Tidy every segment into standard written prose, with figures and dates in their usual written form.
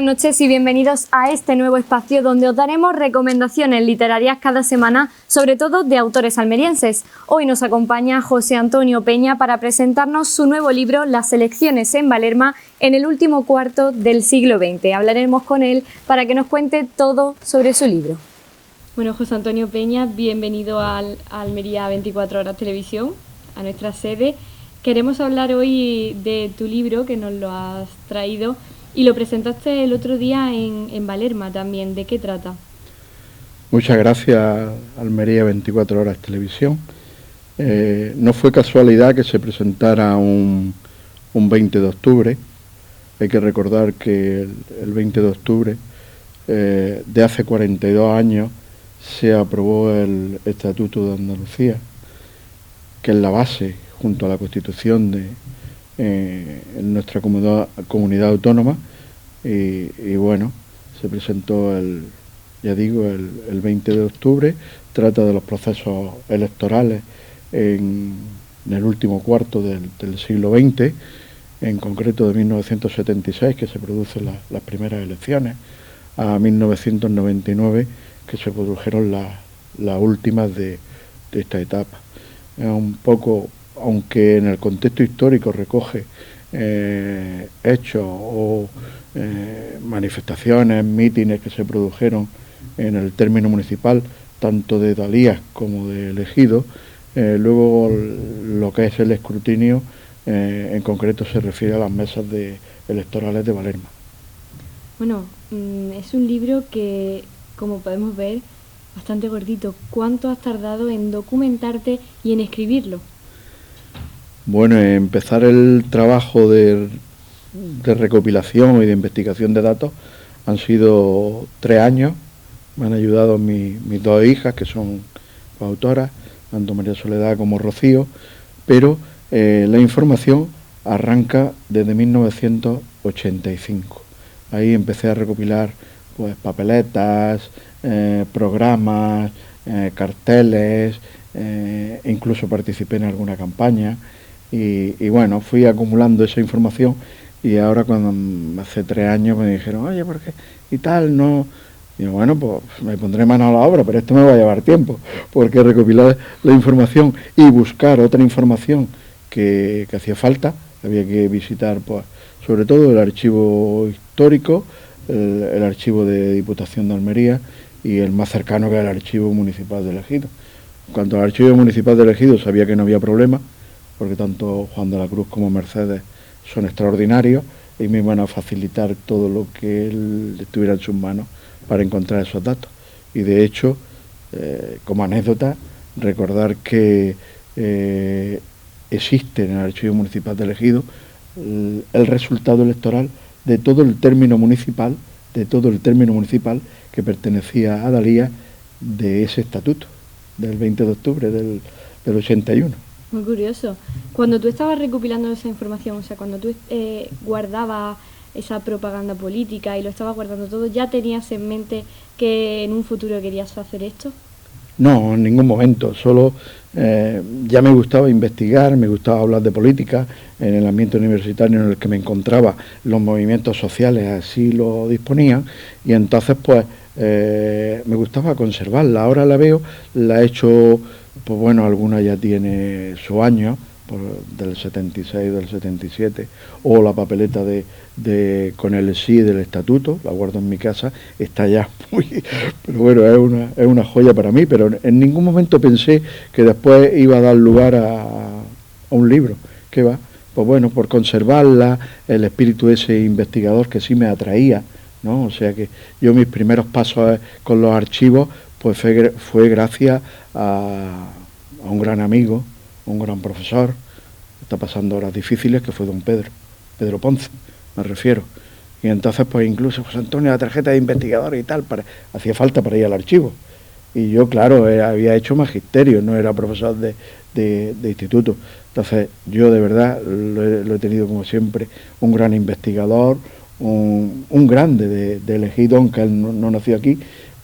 buenas noches y bienvenidos a este nuevo espacio donde os daremos recomendaciones literarias cada semana, sobre todo de autores almerienses. Hoy nos acompaña José Antonio Peña para presentarnos su nuevo libro Las elecciones en Valerma en el último cuarto del siglo XX. Hablaremos con él para que nos cuente todo sobre su libro. Bueno, José Antonio Peña, bienvenido a Almería 24 Horas Televisión, a nuestra sede. Queremos hablar hoy de tu libro, que nos lo has traído, y lo presentaste el otro día en Valerma también. ¿De qué trata? Muchas gracias, Almería 24 Horas Televisión. No fue casualidad que se presentara un 20 de octubre. Hay que recordar que el 20 de octubre de hace 42 años se aprobó el Estatuto de Andalucía, que es la base, junto a la Constitución en nuestra comunidad autónoma, y bueno, se presentó el 20 de octubre. Trata de los procesos electorales en el último cuarto del siglo XX, en concreto de 1976, que se producen las primeras elecciones, a 1999, que se produjeron las últimas de esta etapa. Un poco, aunque en el contexto histórico recoge hechos o manifestaciones, mítines que se produjeron en el término municipal, tanto de Dalías como de Ejido, luego lo que es el escrutinio, en concreto se refiere a las mesas electorales de Valerma. Bueno, es un libro que, como podemos ver, bastante gordito. ¿Cuánto has tardado en documentarte y en escribirlo? Bueno, empezar el trabajo de recopilación y de investigación de datos han sido 3 años. Me han ayudado mis 2 hijas, que son autoras, tanto María Soledad como Rocío, pero la información arranca desde 1985. Ahí empecé a recopilar pues papeletas, programas, carteles, incluso participé en alguna campaña, y bueno, fui acumulando esa información, y ahora cuando hace 3 años me dijeron, oye, ¿por qué? Y tal, no. Y bueno, pues me pondré mano a la obra, pero esto me va a llevar tiempo, porque recopilar la información y buscar otra información que hacía falta, había que visitar, pues, sobre todo el archivo histórico, el archivo de Diputación de Almería, y el más cercano, que es el archivo municipal de Ejido. En cuanto al archivo municipal de Ejido, sabía que no había problema, porque tanto Juan de la Cruz como Mercedes son extraordinarios y me iban a facilitar todo lo que él estuviera en sus manos para encontrar esos datos. Y de hecho, como anécdota, recordar que existe en el archivo municipal de Ejido el resultado electoral de todo el término municipal, que pertenecía a Dalías, de ese estatuto del 20 de octubre del 81. Muy curioso. Cuando tú estabas recopilando esa información, o sea, cuando tú guardabas esa propaganda política y lo estabas guardando todo, ¿ya tenías en mente que en un futuro querías hacer esto? No, en ningún momento, solo ya me gustaba investigar, me gustaba hablar de política. En el ambiente universitario en el que me encontraba, los movimientos sociales así lo disponían, y entonces pues me gustaba conservarla. Ahora la veo, la he hecho, pues bueno, alguna ya tiene su año, del 76, del 77, o la papeleta con el sí del estatuto, la guardo en mi casa, está ya muy, pero bueno, es una joya para mí, pero en ningún momento pensé que después iba a dar lugar a un libro. ¿Qué va? Pues bueno, por conservarla, el espíritu ese investigador que sí me atraía, ¿no? O sea que yo, mis primeros pasos con los archivos, pues fue gracias a un gran amigo, un gran profesor, está pasando horas difíciles, que fue don Pedro Ponce, me refiero. Y entonces pues incluso, José Antonio, la tarjeta de investigador y tal, hacía falta para ir al archivo. Y yo, claro, había hecho magisterio, no era profesor de instituto. Entonces yo de verdad lo he tenido como siempre, un gran investigador, un grande de Ejido, aunque él no nació aquí,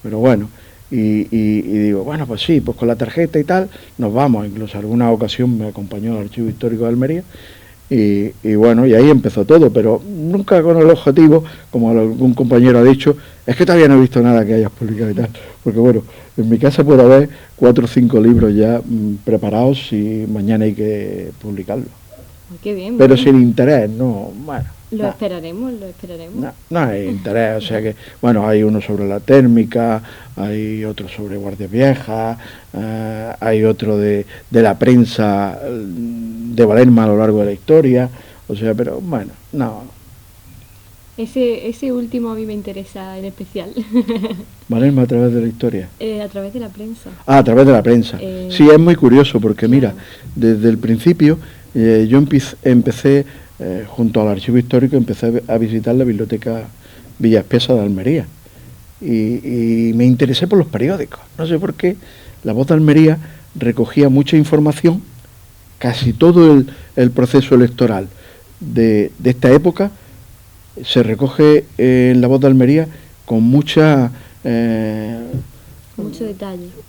pero bueno. Y digo, bueno, pues sí, pues con la tarjeta y tal, nos vamos. Incluso alguna ocasión me acompañó al Archivo Histórico de Almería, y bueno, y ahí empezó todo, pero nunca con el objetivo, como algún compañero ha dicho, es que todavía no he visto nada que hayas publicado y tal, porque bueno, en mi casa puede haber 4 o 5 libros ya preparados y mañana hay que publicarlos. Qué bien. Pero sin interés, no, bueno. Lo esperaremos. No hay interés, o sea que, bueno, hay uno sobre la térmica, hay otro sobre guardias viejas, hay otro de la prensa de Valerma a lo largo de la historia, o sea, pero bueno, no. Ese último a mí me interesa en especial. Valerma a través de la historia. A través de la prensa. Ah, a través de la prensa. Sí, es muy curioso porque mira, desde el principio yo empecé junto al archivo histórico, empecé a visitar la biblioteca Villa Espesa de Almería y me interesé por los periódicos. No sé por qué, La Voz de Almería recogía mucha información, casi todo el proceso electoral de esta época se recoge en La Voz de Almería con mucho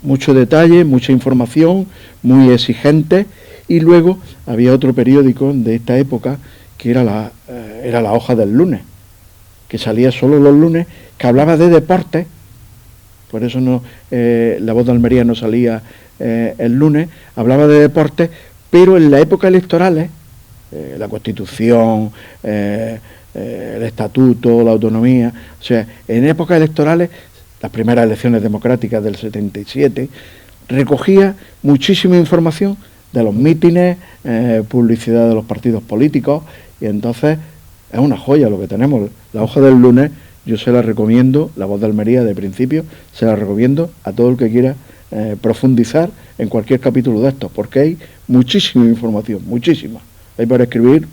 detalle, mucha información, muy exigente. Y luego había otro periódico de esta época que era la Hoja del Lunes, que salía solo los lunes, que hablaba de deportes. Por eso La Voz de Almería no salía el lunes, hablaba de deportes, pero en la época electorales, la Constitución, el Estatuto, la Autonomía, o sea, en épocas electorales, las primeras elecciones democráticas del 77, recogía muchísima información de los mítines, publicidad de los partidos políticos, y entonces es una joya lo que tenemos. La Hoja del Lunes yo se la recomiendo, La Voz de Almería de principio, se la recomiendo a todo el que quiera profundizar en cualquier capítulo de estos, porque hay muchísima información, muchísima. Hay para escribir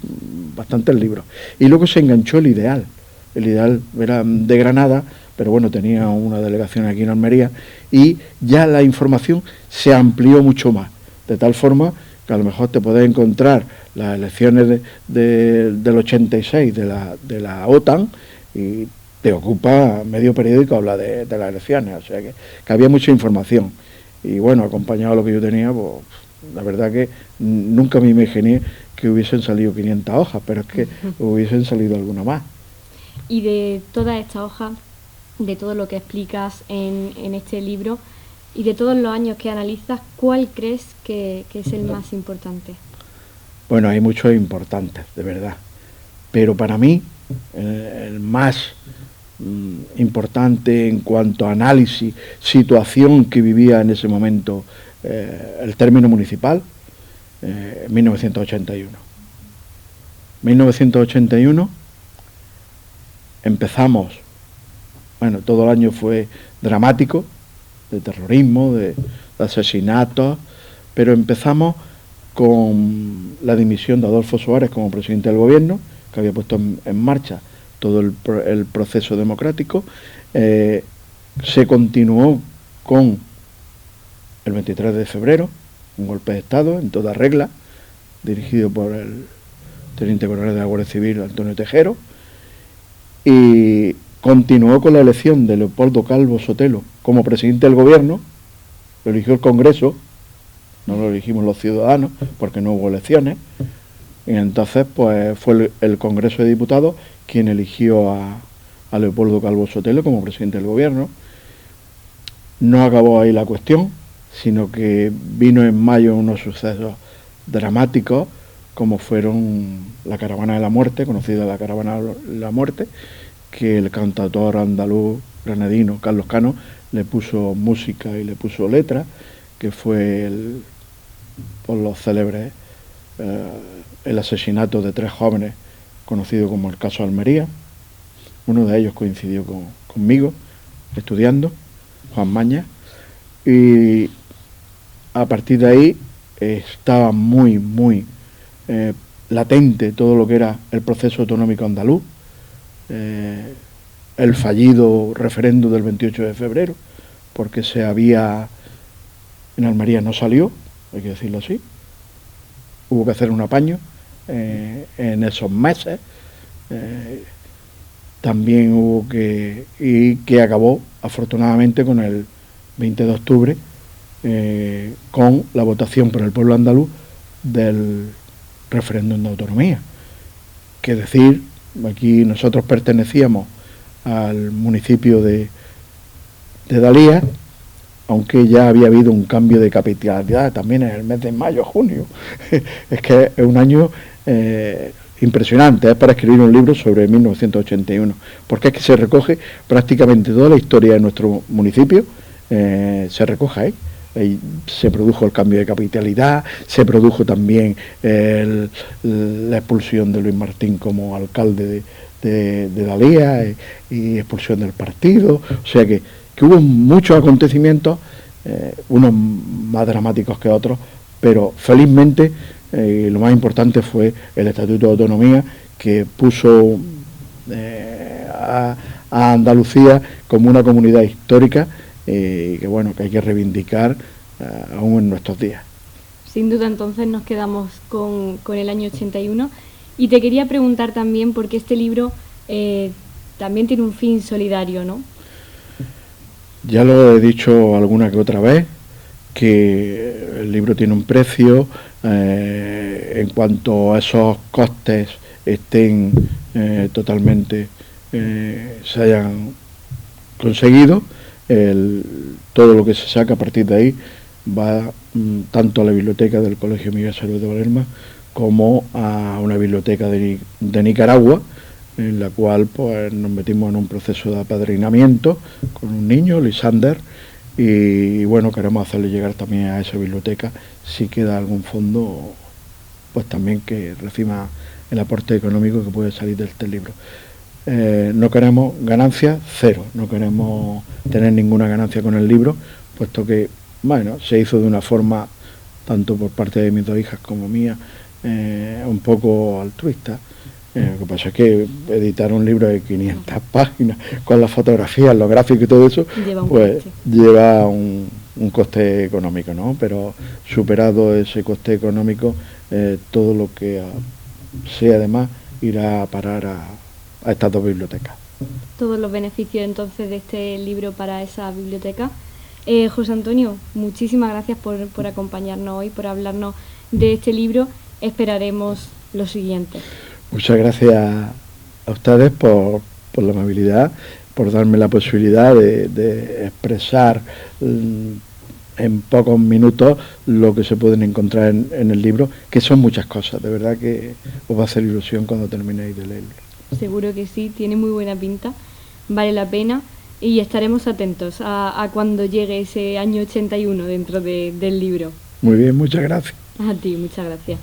bastantes libros. Y luego se enganchó El Ideal. El Ideal era de Granada, pero bueno, tenía una delegación aquí en Almería, y ya la información se amplió mucho más. De tal forma que a lo mejor te puedes encontrar las elecciones del 86 de la OTAN y te ocupa medio periódico habla de las elecciones, o sea que había mucha información. Y bueno, acompañado de lo que yo tenía, pues la verdad que nunca me imaginé que hubiesen salido 500 hojas, pero es que hubiesen salido alguna más. Y de todas estas hojas, de todo lo que explicas en este libro, y de todos los años que analizas, ¿cuál crees que es el más importante? Bueno, hay muchos importantes, de verdad. Pero para mí, el más importante en cuanto a análisis, situación que vivía en ese momento el término municipal, 1981. 1981 empezamos, bueno, todo el año fue dramático, de terrorismo, de asesinatos, pero empezamos con la dimisión de Adolfo Suárez como presidente del gobierno, que había puesto en marcha todo el proceso democrático. Se continuó con el 23 de febrero, un golpe de Estado en toda regla, dirigido por el teniente coronel de la Guardia Civil, Antonio Tejero, y continuó con la elección de Leopoldo Calvo Sotelo como presidente del gobierno. Lo eligió el Congreso, no lo elegimos los ciudadanos, porque no hubo elecciones, y entonces pues fue el Congreso de Diputados quien eligió a Leopoldo Calvo Sotelo como presidente del gobierno. No acabó ahí la cuestión, sino que vino en mayo unos sucesos dramáticos, como fueron la Caravana de la Muerte, conocida la Caravana de la Muerte, que el cantautor andaluz granadino Carlos Cano le puso música y le puso letra, que fue por los célebres el asesinato de 3 jóvenes, conocido como el caso Almería. Uno de ellos coincidió conmigo, estudiando, Juan Maña, y a partir de ahí estaba muy latente todo lo que era el proceso autonómico andaluz, el fallido referéndum del 28 de febrero, porque en Almería no salió, hay que decirlo así, hubo que hacer un apaño en esos meses, también hubo que acabó afortunadamente con el 20 de octubre, con la votación por el pueblo andaluz del referéndum de autonomía. qué decir, aquí nosotros pertenecíamos al municipio de Dalía, aunque ya había habido un cambio de capitalidad también en el mes de mayo, junio. Es que es un año impresionante, es para escribir un libro sobre 1981, porque es que se recoge prácticamente toda la historia de nuestro municipio, se recoge ahí. Ahí se produjo el cambio de capitalidad, se produjo también la expulsión de Luis Martín como alcalde de Dalía y expulsión del partido, o sea que hubo muchos acontecimientos, unos más dramáticos que otros, pero felizmente lo más importante fue el Estatuto de Autonomía, que puso a Andalucía como una comunidad histórica, que bueno, que hay que reivindicar aún en nuestros días. Sin duda, entonces nos quedamos con el año 81, y te quería preguntar también, porque este libro también tiene un fin solidario, ¿no? Ya lo he dicho alguna que otra vez, que el libro tiene un precio, en cuanto a esos costes estén totalmente, se hayan conseguido, todo lo que se saca a partir de ahí va tanto a la biblioteca del Colegio Miguel Salud de Valerma como a una biblioteca de Nicaragua, en la cual pues nos metimos en un proceso de apadrinamiento con un niño, Lisander, y bueno, queremos hacerle llegar también a esa biblioteca, si queda algún fondo, pues también que reciba el aporte económico que puede salir de este libro. No queremos ganancias, cero, no queremos tener ninguna ganancia con el libro, puesto que, bueno, se hizo de una forma, tanto por parte de mis dos hijas como mía, un poco altruista. Lo que pasa es que editar un libro de 500 páginas con las fotografías, los gráficos y todo eso, lleva un coste económico, ¿no? Pero superado ese coste económico, todo lo que sea además irá a parar a estas dos bibliotecas. Todos los beneficios entonces de este libro para esa biblioteca. José Antonio, muchísimas gracias por acompañarnos hoy, por hablarnos de este libro. Esperaremos lo siguiente. Muchas gracias a ustedes por la amabilidad, por darme la posibilidad de expresar en pocos minutos lo que se pueden encontrar en el libro, que son muchas cosas. De verdad que os va a hacer ilusión cuando terminéis de leerlo. Seguro que sí, tiene muy buena pinta, vale la pena, y estaremos atentos a cuando llegue ese año 81 dentro del libro. Muy bien, muchas gracias. A ti, muchas gracias.